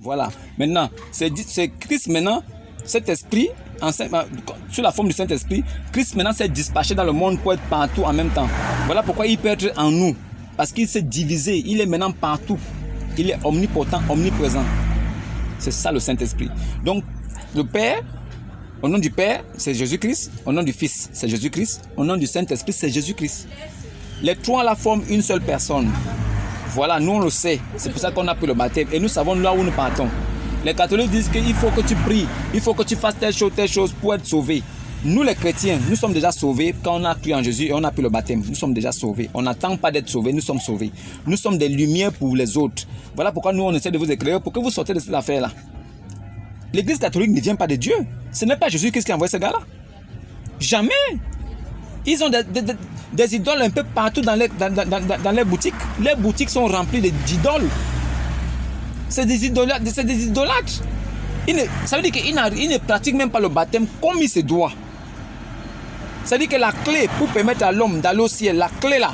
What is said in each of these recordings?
Voilà. Maintenant, c'est Christ maintenant, cet esprit, sous la forme du Saint-Esprit, Christ maintenant s'est dispatché dans le monde pour être partout en même temps. Voilà pourquoi il peut être en nous. Parce qu'il s'est divisé, il est maintenant partout. Il est omnipotent, omniprésent. C'est ça le Saint-Esprit. Donc, le Père, au nom du Père, c'est Jésus-Christ. Au nom du Fils, c'est Jésus-Christ. Au nom du Saint-Esprit, c'est Jésus-Christ. Les trois là forment une seule personne. Voilà, nous on le sait. C'est pour ça qu'on a pris le baptême. Et nous savons là où nous partons. Les catholiques disent qu'il faut que tu pries, il faut que tu fasses telle chose pour être sauvé. Nous les chrétiens, nous sommes déjà sauvés quand on a cru en Jésus et on a pris le baptême. Nous sommes déjà sauvés. On n'attend pas d'être sauvés, nous sommes sauvés. Nous sommes des lumières pour les autres. Voilà pourquoi nous on essaie de vous éclairer pour que vous sortez de cette affaire-là. L'église catholique ne vient pas de Dieu. Ce n'est pas Jésus-Christ qui a envoyé ces gars-là. Jamais. Ils ont des idoles un peu partout dans les boutiques. Les boutiques sont remplies d'idoles. C'est des idolâtres. Ça veut dire qu'ils ne pratiquent même pas le baptême comme il se doit. Ça veut dire que la clé pour permettre à l'homme d'aller au ciel, la clé là,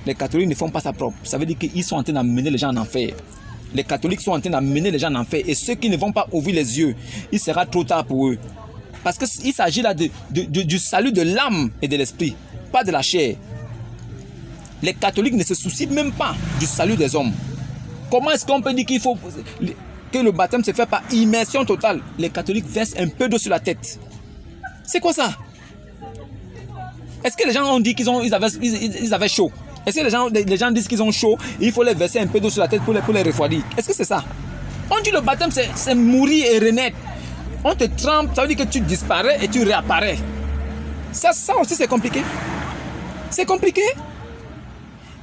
les catholiques ne font pas ça propre. Ça veut dire qu'ils sont en train d'amener les gens en enfer. Les catholiques sont en train d'amener les gens en enfer. Et ceux qui ne vont pas ouvrir les yeux, il sera trop tard pour eux. Parce qu'il s'agit là du salut de l'âme et de l'esprit, pas de la chair. Les catholiques ne se soucient même pas du salut des hommes. Comment est-ce qu'on peut dire qu'il faut que le baptême se fait par immersion totale? Les catholiques versent un peu d'eau sur la tête. C'est quoi ça? Est-ce que les gens ont dit qu'ils avaient chaud? Est-ce que les gens disent qu'ils ont chaud et il faut les verser un peu d'eau sur la tête pour les refroidir? Est-ce que c'est ça? On dit le baptême c'est mourir et renaître. On te trempe, ça veut dire que tu disparais et tu réapparais. Ça aussi c'est compliqué. C'est compliqué.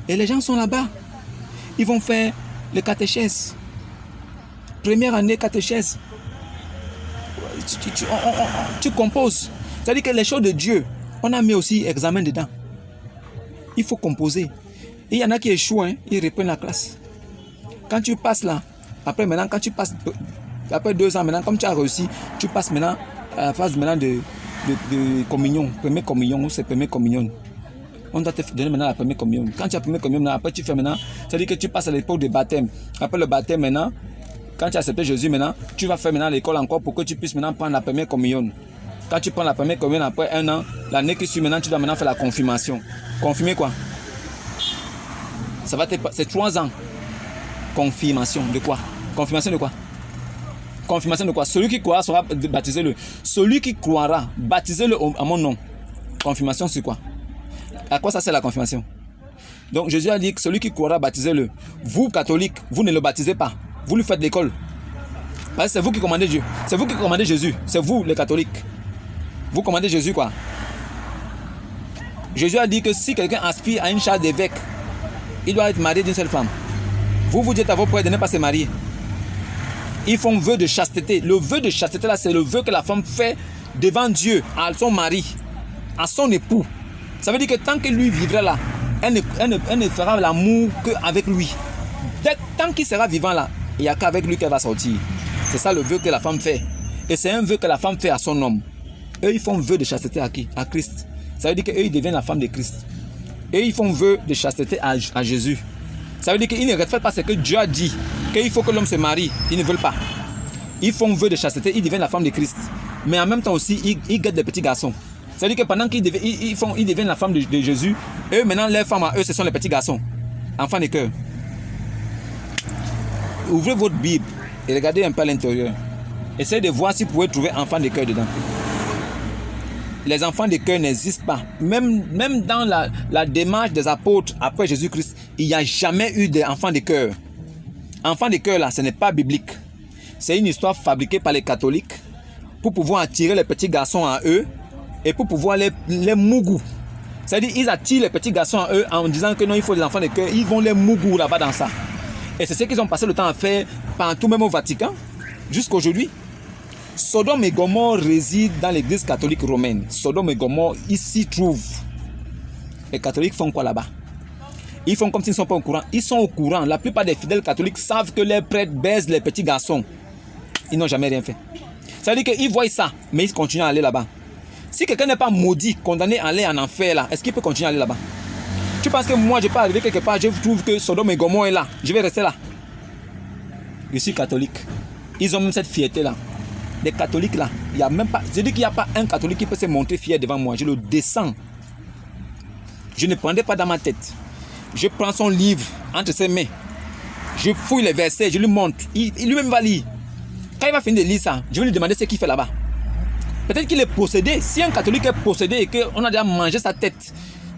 Et les gens sont là-bas. Ils vont faire le catéchèse. Première année catéchèse. Tu composes. C'est-à-dire que les choses de Dieu, on a mis aussi examen dedans. Il faut composer. Et il y en a qui échouent, ils reprennent la classe. Quand tu passes là, après 2 ans maintenant, comme tu as réussi, tu passes maintenant à la phase maintenant de communion, première communion, ou c'est première communion. On doit te donner maintenant la première communion. Quand tu as la première communion, après tu fais maintenant, c'est-à-dire que tu passes à l'époque de baptême. Après le baptême maintenant, quand tu as accepté Jésus maintenant, tu vas faire maintenant l'école encore pour que tu puisses maintenant prendre la première communion. Quand tu prends la première communion après 1 an, l'année qui suit maintenant, tu dois maintenant faire la confirmation. Confirmer quoi? C'est 3 ans. Confirmation de quoi? Confirmation de quoi? Confirmation de quoi? Celui qui croira sera baptisé. Celui qui croira, baptisez-le à mon nom. Confirmation sur quoi? À quoi ça sert la confirmation? Donc Jésus a dit que celui qui croira, baptisez-le. Vous, catholiques, vous ne le baptisez pas. Vous lui faites l'école. Parce que c'est vous qui commandez Dieu. C'est vous qui commandez Jésus. C'est vous, les catholiques. Vous commandez Jésus quoi? Jésus a dit que si quelqu'un aspire à une charge d'évêque, il doit être marié d'une seule femme. Vous dites à vos prêtres de ne pas se marier. Ils font vœu de chasteté. Le vœu de chasteté là, c'est le vœu que la femme fait devant Dieu, à son mari, à son époux. Ça veut dire que tant que lui vivra là, elle ne fera l'amour qu'avec lui. Tant qu'il sera vivant là, il n'y a qu'avec lui qu'elle va sortir. C'est ça le vœu que la femme fait. Et c'est un vœu que la femme fait à son homme. Eux, ils font vœu de chasteté à qui? À Christ. Ça veut dire qu'eux, ils deviennent la femme de Christ. Et ils font vœu de chasteté à Jésus. Ça veut dire qu'ils ne respectent pas ce que Dieu a dit, qu'il faut que l'homme se marie. Ils ne veulent pas. Ils font vœu de chasteté, ils deviennent la femme de Christ. Mais en même temps aussi, ils gâtent des petits garçons. Ça veut dire que pendant qu'ils deviennent la femme de Jésus, eux, maintenant, leurs femmes à eux, ce sont les petits garçons. Enfants de cœur. Ouvrez votre Bible et regardez un peu à l'intérieur. Essayez de voir si vous pouvez trouver enfants de cœur dedans. Les enfants de cœur n'existent pas. Même dans la démarche des apôtres après Jésus-Christ, il n'y a jamais eu d'enfants de cœur. Enfants de cœur là, ce n'est pas biblique. C'est une histoire fabriquée par les catholiques pour pouvoir attirer les petits garçons à eux et pour pouvoir les mougou. C'est-à-dire ils attirent les petits garçons à eux en disant que non, il faut des enfants de cœur. Ils vont les mougou là-bas dans ça. Et c'est ce qu'ils ont passé le temps à faire partout, même au Vatican, jusqu'à aujourd'hui. Sodome et Gomorrhe résident dans l'église catholique romaine. Sodome et Gomorrhe, ils s'y trouvent. Les catholiques font quoi là-bas? Ils font comme s'ils ne sont pas au courant. Ils sont au courant. La plupart des fidèles catholiques savent que les prêtres baisent les petits garçons. Ils n'ont jamais rien fait. Ça veut dire qu'ils voient ça, mais ils continuent à aller là-bas. Si quelqu'un n'est pas maudit, condamné à aller en enfer là, est-ce qu'il peut continuer à aller là-bas? Tu penses que moi je peux arriver quelque part, je trouve que Sodome et Gomorrhe est là, je vais rester là? je suis catholique. Ils ont même cette fierté-là. Les catholiques là, il n'y a même pas, je dis qu'il n'y a pas un catholique qui peut se montrer fier devant moi. Je le descends. Je ne prendrai pas dans ma tête. Je prends son livre entre ses mains. Je fouille les versets, je lui montre. Il lui-même va lire. Quand il va finir de lire ça, je vais lui demander ce qu'il fait là-bas. Peut-être qu'il est possédé. Si un catholique est possédé et qu'on a déjà mangé sa tête,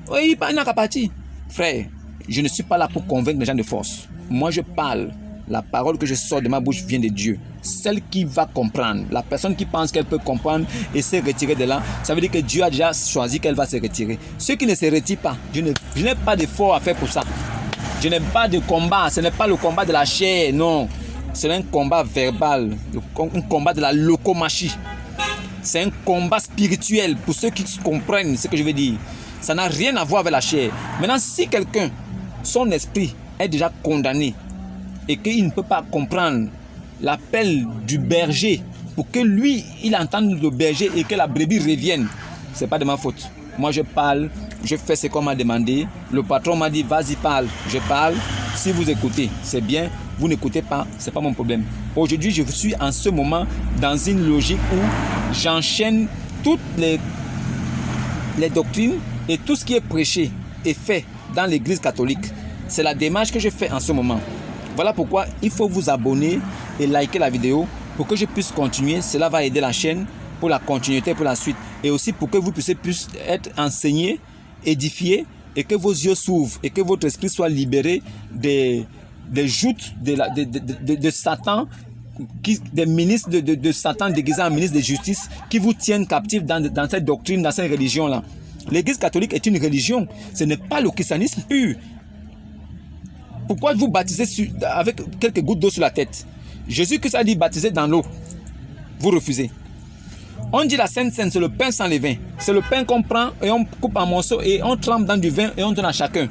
oui, il n'a qu'à partir. Frère, je ne suis pas là pour convaincre les gens de force. Moi, je parle. La parole que je sors de ma bouche vient de Dieu. Celle qui va comprendre, la personne qui pense qu'elle peut comprendre et se retirer de là, ça veut dire que Dieu a déjà choisi qu'elle va se retirer. Ceux qui ne se retirent pas, je n'ai pas d'effort à faire pour ça. Je n'ai pas de combat, ce n'est pas le combat de la chair, non. C'est un combat verbal, un combat de la locomachie. C'est un combat spirituel pour ceux qui comprennent ce que je veux dire. Ça n'a rien à voir avec la chair. Maintenant, si quelqu'un, son esprit est déjà condamné, et qu'il ne peut pas comprendre l'appel du berger pour que lui, il entende le berger et que la brebis revienne, ce n'est pas de ma faute. Moi, je parle, je fais ce qu'on m'a demandé. Le patron m'a dit, vas-y, parle. Je parle. Si vous écoutez, c'est bien. Vous n'écoutez pas, ce n'est pas mon problème. Aujourd'hui, je suis en ce moment dans une logique où j'enchaîne toutes les doctrines et tout ce qui est prêché et fait dans l'église catholique. C'est la démarche que je fais en ce moment. Voilà pourquoi il faut vous abonner et liker la vidéo pour que je puisse continuer. Cela va aider la chaîne pour la continuité, pour la suite. Et aussi pour que vous puissiez être enseigné, édifié et que vos yeux s'ouvrent et que votre esprit soit libéré des joutes de Satan, des ministres de Satan déguisés en ministres de justice qui vous tiennent captifs dans cette doctrine, dans cette religion-là. L'église catholique est une religion. Ce n'est pas le christianisme pur. Pourquoi vous baptisez avec quelques gouttes d'eau sur la tête? Jésus-Christ a dit baptiser dans l'eau. Vous refusez. On dit la Sainte Seine, c'est le pain sans levain. C'est le pain qu'on prend et on coupe en morceaux et on trempe dans du vin et on donne à chacun.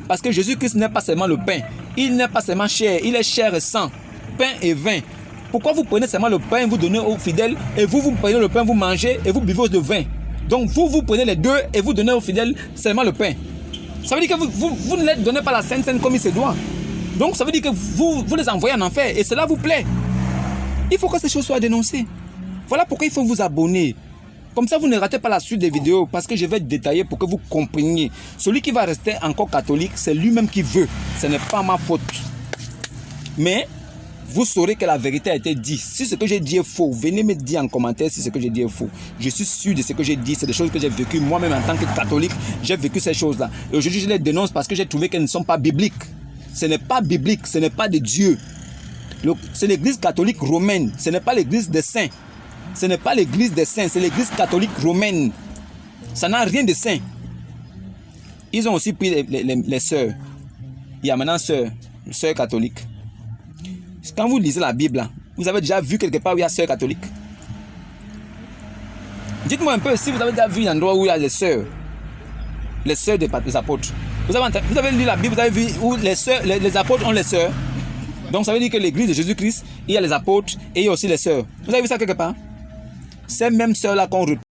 Parce que Jésus-Christ n'est pas seulement le pain. Il n'est pas seulement chair. Il est chair et sang. Pain et vin. Pourquoi vous prenez seulement le pain, vous donnez aux fidèles et vous prenez le pain, vous mangez et vous buvez le vin? Donc vous prenez les deux et vous donnez aux fidèles seulement le pain. Ça veut dire que vous ne les donnez pas la Sainte Seine comme il se doit. Donc ça veut dire que vous les envoyez en enfer et cela vous plaît. Il faut que ces choses soient dénoncées. Voilà pourquoi il faut vous abonner. Comme ça, vous ne ratez pas la suite des vidéos parce que je vais détailler pour que vous compreniez. Celui qui va rester encore catholique, c'est lui-même qui veut. Ce n'est pas ma faute. Mais vous saurez que la vérité a été dite. Si ce que j'ai dit est faux, venez me dire en commentaire si ce que j'ai dit est faux. Je suis sûr de ce que j'ai dit. C'est des choses que j'ai vécues moi-même en tant que catholique. J'ai vécu ces choses-là. Et aujourd'hui, je les dénonce parce que j'ai trouvé qu'elles ne sont pas bibliques. Ce n'est pas biblique. Ce n'est pas de Dieu. C'est l'église catholique romaine. Ce n'est pas l'église des saints. Ce n'est pas l'église des saints. C'est l'église catholique romaine. Ça n'a rien de saint. Ils ont aussi pris les sœurs. Il y a maintenant sœurs catholiques. Quand vous lisez la Bible, vous avez déjà vu quelque part où il y a sœurs catholiques? Dites-moi un peu si vous avez déjà vu un endroit où il y a les sœurs des apôtres. Vous avez lu la Bible, vous avez vu où les apôtres ont les sœurs. Donc ça veut dire que l'église de Jésus-Christ, il y a les apôtres et il y a aussi les sœurs. Vous avez vu ça quelque part? Ces mêmes sœurs-là qu'on retrouve.